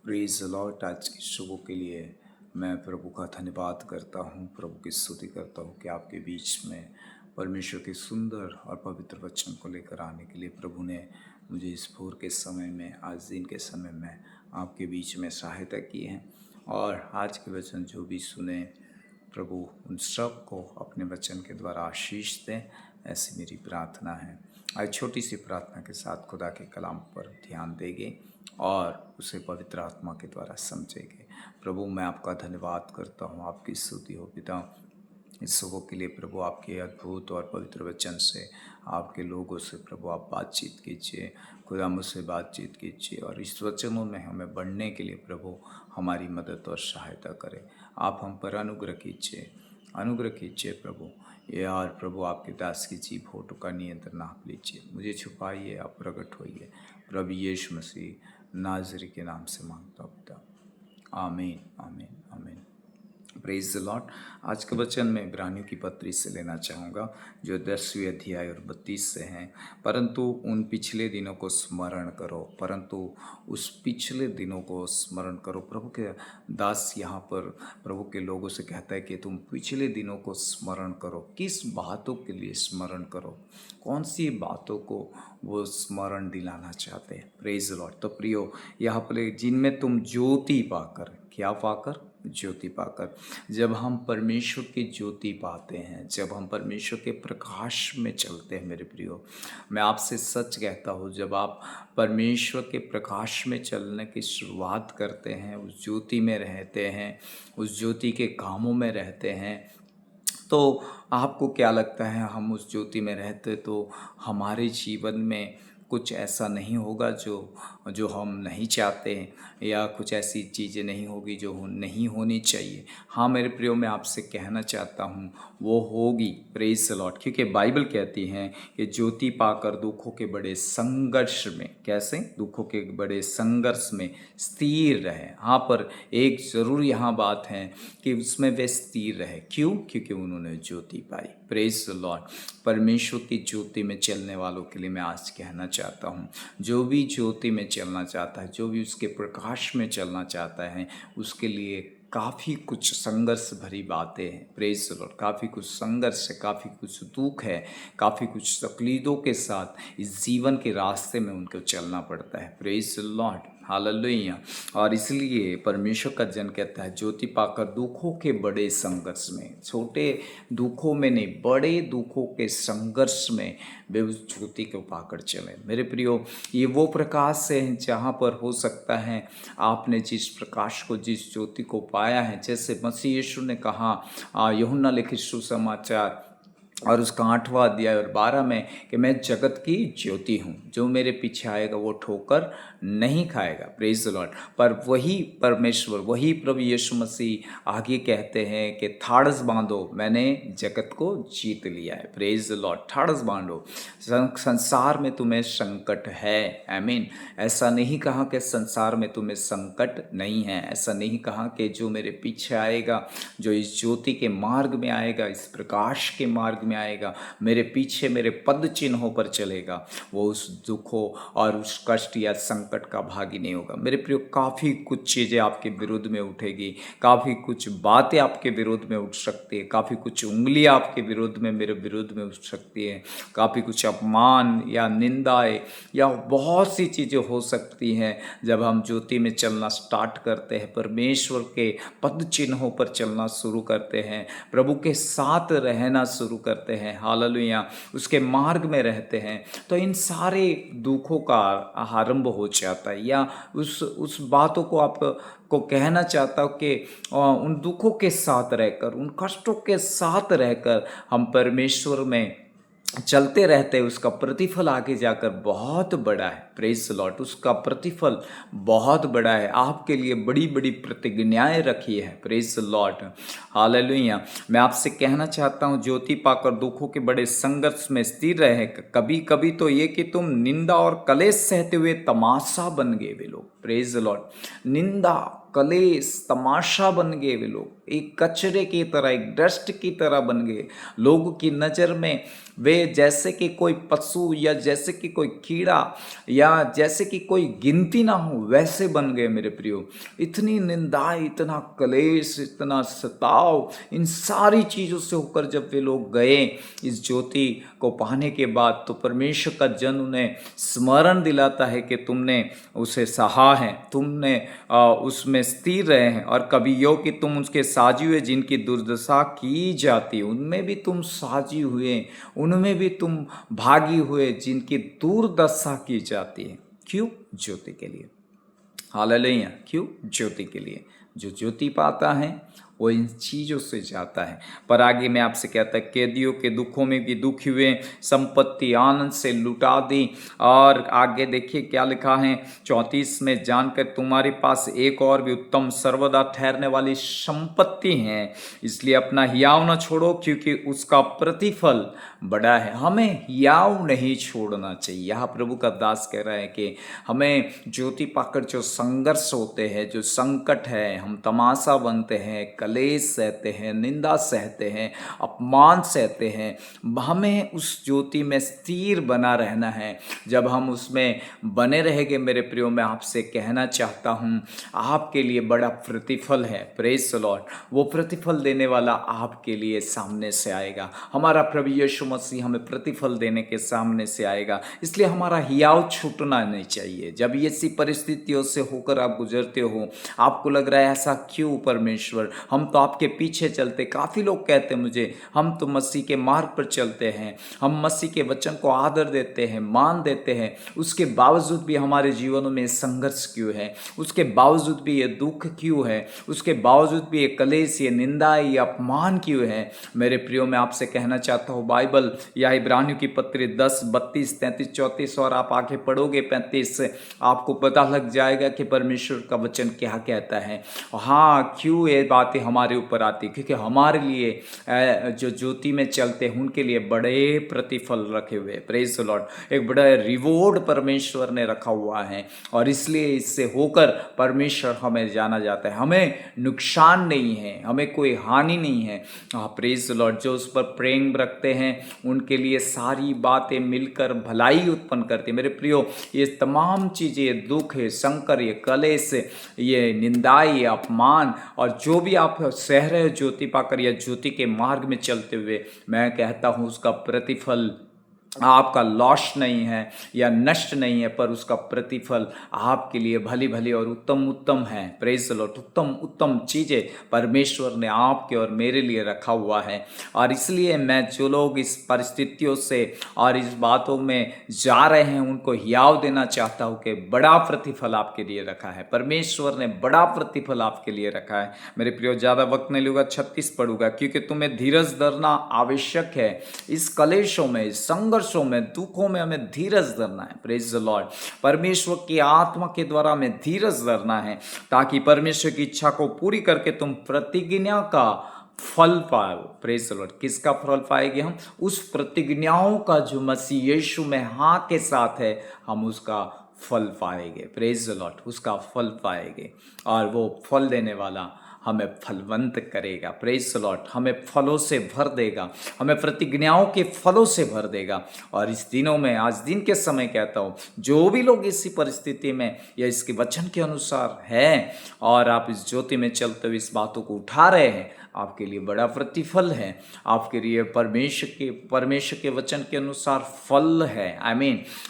Praise the Lord. आज की सुबह के लिए मैं प्रभु का धन्यवाद करता हूँ, प्रभु की स्तुति करता हूँ कि आपके बीच में परमेश्वर के सुंदर और पवित्र वचन को लेकर आने के लिए प्रभु ने मुझे इस भोर के समय में, आज दिन के समय में आपके बीच में सहायता की है। और आज के वचन जो भी सुने प्रभु उन सब को अपने वचन के द्वारा आशीष दें, ऐसी मेरी प्रार्थना है। आज छोटी सी प्रार्थना के साथ खुदा के कलाम पर ध्यान देंगे और उसे पवित्र आत्मा के द्वारा समझेंगे। प्रभु, मैं आपका धन्यवाद करता हूँ, आपकी स्तुति हो पिता इस सुबह के लिए। प्रभु, आपके अद्भुत और पवित्र वचन से, आपके लोगों से प्रभु आप बातचीत कीजिए, खुदा मुझसे बातचीत कीजिए और इस वचनों में हमें बढ़ने के लिए प्रभु हमारी मदद और सहायता करें। आप हम पर अनुग्रह कीजिए प्रभु। यार प्रभु, आपके दास की जीभ होठों का नियंत्रण आप लीजिए, मुझे छुपाइए, आप प्रकट होइए। प्रभु यीशु मसीह नाज़री के नाम से मांगता हूँ पिता, आमीन आमीन आमीन। Praise the Lord. आज के वचन में इब्रानियों की पत्री से लेना चाहूँगा, जो 10वें अध्याय और 32 से हैं। परंतु उन पिछले दिनों को स्मरण करो, परंतु उस पिछले दिनों को स्मरण करो। प्रभु के दास यहाँ पर प्रभु के लोगों से कहता है कि तुम पिछले दिनों को स्मरण करो। किस बातों के लिए स्मरण करो? कौन सी बातों को वो स्मरण दिलाना चाहते हैं? Praise the Lord. तो प्रियो, यहाँ पर जिनमें तुम ज्योति पाकर, क्या पाकर? ज्योति पाकर। जब हम परमेश्वर की ज्योति पाते हैं, जब हम परमेश्वर के प्रकाश में चलते हैं, मेरे प्रियो, मैं आपसे सच कहता हूँ, जब आप परमेश्वर के प्रकाश में चलने की शुरुआत करते हैं, उस ज्योति में रहते हैं, उस ज्योति के कामों में रहते हैं, तो आपको क्या लगता है? हम उस ज्योति में रहते तो हमारे जीवन में कुछ ऐसा नहीं होगा जो हम नहीं चाहते हैं, या कुछ ऐसी चीज़ें नहीं होगी जो नहीं होनी चाहिए। हाँ मेरे प्रियो, मैं आपसे कहना चाहता हूँ वो होगी। Praise the Lord. क्योंकि बाइबल कहती है कि ज्योति पाकर दुखों के बड़े संघर्ष में, कैसे? दुखों के बड़े संघर्ष में स्थिर रहे। हाँ, पर एक ज़रूर यहाँ बात है कि उसमें वे स्थिर रहे। क्यों? क्योंकि उन्होंने ज्योति पाई। Praise the lord. परमेश्वर की ज्योति में चलने वालों के लिए मैं आज कहना चाहता हूँ, जो भी ज्योति में चलना चाहता है, जो भी उसके प्रकाश में चलना चाहता है, उसके लिए काफ़ी कुछ संघर्ष भरी बातें हैं। Praise the Lord. काफ़ी कुछ संघर्ष है, काफ़ी कुछ दुख है, काफ़ी कुछ तकलीदों के साथ इस जीवन के रास्ते में उनको चलना पड़ता है। Praise the Lord. हालेलुया। और इसलिए परमेश्वर का जन कहता है, ज्योति पाकर दुखों के बड़े संघर्ष में, छोटे दुखों में नहीं, बड़े दुखों के संघर्ष में वे उस ज्योति को पाकर चले। मेरे प्रियो, ये वो प्रकाश है जहाँ पर हो सकता है आपने जिस प्रकाश को, जिस ज्योति को पाया है, जैसे मसीह यीशु ने कहा यूहन्ना लिखित सुसमाचार और उसका 8वां अध्याय और 12 में कि मैं जगत की ज्योति हूँ, जो मेरे पीछे आएगा वो ठोकर नहीं खाएगा। Praise the Lord. पर वही परमेश्वर, वही प्रभु यीशु मसीह आगे कहते हैं कि ठाड़स बांधो, मैंने जगत को जीत लिया है। Praise the Lord. ठाड़स बांधो। संसार में तुम्हें संकट है, आमीन। ऐसा नहीं कहा कि संसार में तुम्हें संकट नहीं है, ऐसा नहीं कहा कि जो मेरे पीछे आएगा, जो इस ज्योति के मार्ग में आएगा, इस प्रकाश के मार्ग में आएगा, मेरे पीछे मेरे पद चिन्हों पर चलेगा, वो उस दुखों और उस कष्ट या संकट का भागी नहीं होगा। मेरे प्रियो, काफ़ी कुछ चीज़ें आपके विरोध में उठेगी, काफ़ी कुछ बातें आपके विरोध में उठ सकती है, काफ़ी कुछ उंगलियां आपके विरोध में, मेरे विरोध में उठ सकती है, काफ़ी कुछ अपमान या निंदाएं या बहुत सी चीज़ें हो सकती हैं। जब हम ज्योति में चलना स्टार्ट करते हैं, परमेश्वर के पद चिन्हों पर चलना शुरू करते हैं, प्रभु के साथ रहना शुरू करते हैं, हालेलुया, उसके मार्ग में रहते हैं, तो इन सारे दुखों का आरंभ हो जाता है। या उस बातों को आप को कहना चाहता हूँ कि उन दुखों के साथ रहकर, उन कष्टों के साथ रहकर हम परमेश्वर में चलते रहते हैं, उसका प्रतिफल आगे जाकर बहुत बड़ा है। Praise the Lord. उसका प्रतिफल बहुत बड़ा है, आपके लिए बड़ी बड़ी प्रतिज्ञाएं रखी है। Praise the Lord. हालेलुया। मैं आपसे कहना चाहता हूँ, ज्योति पाकर दुखों के बड़े संघर्ष में स्थिर रहे। कभी कभी तो ये कि तुम निंदा और कलेश सहते हुए तमाशा बन गए वे लोग। Praise the Lord. निंदा, कलेश, तमाशा बन गए वे लोग। एक कचरे की तरह, एक डस्ट की तरह बन गए। लोगों की नज़र में वे जैसे कि कोई पशु या जैसे कि कोई कीड़ा या जैसे कि कोई गिनती ना हो, वैसे बन गए मेरे प्रियो। इतनी निंदा, इतना क्लेश, इतना सताव, इन सारी चीज़ों से होकर जब वे लोग गए इस ज्योति को पाने के बाद, तो परमेश्वर का जन उन्हें स्मरण दिलाता है कि तुमने उसे सहा है, तुमने उसमें स्थिर रहे हैं, और कभी यो कि तुम उसके साजी हुए जिनकी दुर्दशा की जाती, उनमें भी तुम साजी हुए, उनमें भी तुम भागी हुए जिनकी दुर्दशा की जाती है। क्यों? ज्योति के लिए। हालेलुया। क्यों? ज्योति के लिए। जो ज्योति पाता है वो इन चीज़ों से जाता है। पर आगे मैं आपसे कहता है, कैदियों के दुखों में भी दुखी हुए, संपत्ति आनंद से लुटा दी। और आगे देखिए क्या लिखा है 34 में, जानकर तुम्हारे पास एक और भी उत्तम सर्वदा ठहरने वाली संपत्ति है, इसलिए अपना हियाव न छोड़ो, क्योंकि उसका प्रतिफल बड़ा है। हमें हियाव नहीं छोड़ना चाहिए। यहाँ प्रभु का दास कह रहा है कि हमें ज्योति पाकर जो संघर्ष होते हैं, जो संकट है, हम तमाशा बनते हैं, कलेश सहते हैं, निंदा सहते हैं, अपमान सहते हैं, हमें उस ज्योति में स्थिर बना रहना है। जब हम उसमें बने रहेंगे मेरे प्रियो, मैं आपसे कहना चाहता हूँ आपके लिए बड़ा प्रतिफल है। Praise the Lord. वो प्रतिफल देने वाला आपके लिए सामने से आएगा। हमारा प्रभु यीशु मसीह हमें प्रतिफल देने के सामने से आएगा। इसलिए हमारा हियाव छूटना नहीं चाहिए। जब ये सी परिस्थितियों से होकर आप गुजरते हो, आपको लग रहा है ऐसा क्यों परमेश्वर, हम तो आपके पीछे चलते। काफ़ी लोग कहते हैं मुझे, हम तो मसीह के मार्ग पर चलते हैं, हम मसीह के वचन को आदर देते हैं, मान देते हैं, उसके बावजूद भी हमारे जीवनों में संघर्ष क्यों है, उसके बावजूद भी ये दुख क्यों है, उसके बावजूद भी ये कलेश, ये निंदा, ये अपमान क्यों है। मेरे प्रियो, मैं आपसे कहना चाहता हूँ, बाइबल या इब्रानियों की पत्री 10, 32, 33, 34 और आप आगे पढ़ोगे 35 से, आपको पता लग जाएगा कि परमेश्वर का वचन क्या कहता है। हाँ, क्यों ये बातें हमारे ऊपर आती, क्योंकि हमारे लिए जो ज्योति में चलते हैं उनके लिए बड़े प्रतिफल रखे हुए। Praise the Lord. एक बड़ा रिवॉर्ड परमेश्वर ने रखा हुआ है, और इसलिए इससे होकर परमेश्वर हमें जाना जाता है। हमें नुकसान नहीं है, हमें कोई हानि नहीं है। Praise the Lord. जो उस पर प्रेम रखते हैं उनके लिए सारी बातें मिलकर भलाई उत्पन्न करती है। मेरे प्रियो, ये तमाम चीज़ें, ये दुख है, संकर, ये कलेश, ये निंदा, ये अपमान, और जो भी आप सह रहे हो ज्योति पाकर या ज्योति के मार्ग में चलते हुए, मैं कहता हूँ उसका प्रतिफल आपका लॉस नहीं है या नष्ट नहीं है, पर उसका प्रतिफल आपके लिए भली भली और उत्तम उत्तम है। Praise the Lord. उत्तम उत्तम चीज़ें परमेश्वर ने आपके और मेरे लिए रखा हुआ है। और इसलिए मैं जो लोग इस परिस्थितियों से और इस बातों में जा रहे हैं उनको हियाव देना चाहता हूँ कि बड़ा प्रतिफल आपके लिए रखा है। परमेश्वर ने बड़ा प्रतिफल आपके लिए रखा है। मेरे प्रियो, ज़्यादा वक्त नहीं लूँगा, 36 पढ़ूंगा, क्योंकि तुम्हें धीरज धरना आवश्यक है। इस कलेशों में, इस संघर्षों में, दुखों में हमें धीरज धरना है। Praise the lord. परमेश्वर की आत्मा के द्वारा हमें धीरज धरना है, ताकि परमेश्वर की इच्छा को पूरी करके तुम प्रतिज्ञा का फल पाओ। Praise the Lord. किसका फल पाएंगे हम? उस प्रतिज्ञाओं का जो मसीह यीशु में हाँ के साथ है, हम उसका फल पाएंगे। Praise the Lord. उसका फल पाएंगे, और वो फल देने वाला हमें फलवंत करेगा। Praise the Lord. हमें फलों से भर देगा, हमें प्रतिज्ञाओं के फलों से भर देगा। और इस दिनों में, आज दिन के समय कहता हूँ, जो भी लोग इसी परिस्थिति में या इसके वचन के अनुसार हैं, और आप इस ज्योति में चलते हुए इस बातों को उठा रहे हैं, आपके लिए बड़ा प्रतिफल है। आपके लिए परमेश्वर के वचन के अनुसार फल है।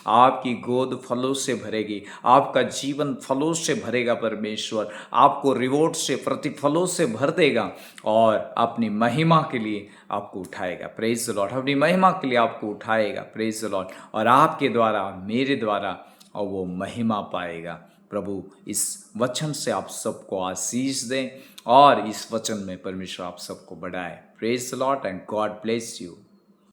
आपकी गोद फलों से भरेगी, आपका जीवन फलों से भरेगा। परमेश्वर आपको रिवॉर्ड से, प्रतिफलों से भर देगा, और अपनी महिमा के लिए आपको उठाएगा। Praise the Lord. अपनी महिमा के लिए आपको उठाएगा। Praise the Lord. और आपके द्वारा, मेरे द्वारा, और वो महिमा पाएगा। प्रभु इस वचन से आप सबको आशीष दें, और इस वचन में परमेश्वर आप सबको बढ़ाए। Praise the Lord and God bless you.